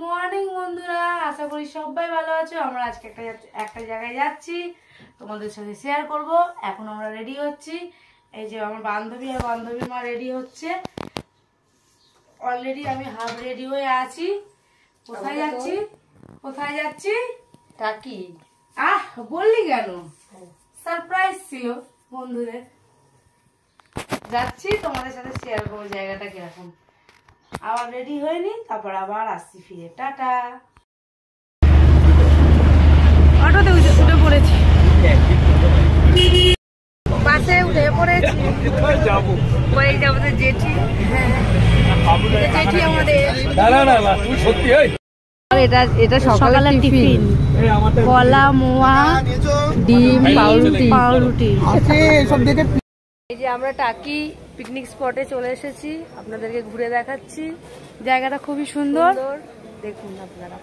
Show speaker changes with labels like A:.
A: Morning বন্ধুরা, আশা করি সবাই ভালো আছো। আমরা আজকে একটা জায়গায় যাচ্ছি, তোমাদের সাথে শেয়ার করব। এখন আমরা রেডি হচ্ছি। এই যে আমার বান্ধবী আর বান্ধবী মা রেডি হচ্ছে। অলরেডি আমি হাফ রেডি হয়ে আছি। কোথায় যাচ্ছি? কোথায় যাচ্ছি?
B: টাকি।
A: বললি কেন? সারপ্রাইজ ছিল বন্ধুদের। যাচ্ছি, তোমাদের সাথে শেয়ার করবো জায়গাটা কিরকম। আবার রেডি হয়নি, তারপর আবার আসছি ফিরে। টাটা। অটোতে উঠে পড়েছি, বাসে উঠে পড়েছি। ওই যাবো তো জেঠি। জেঠি আমাদের। এটা সকালের টিফিন। কলা, মোয়া, ডিম, পাউরুটি। এই যে আমরা টাকি পিকনিক স্পটে চলে এসেছি, আপনাদেরকে ঘুরে দেখাচ্ছি। জায়গাটা খুবই সুন্দর, দেখুন আপনারা।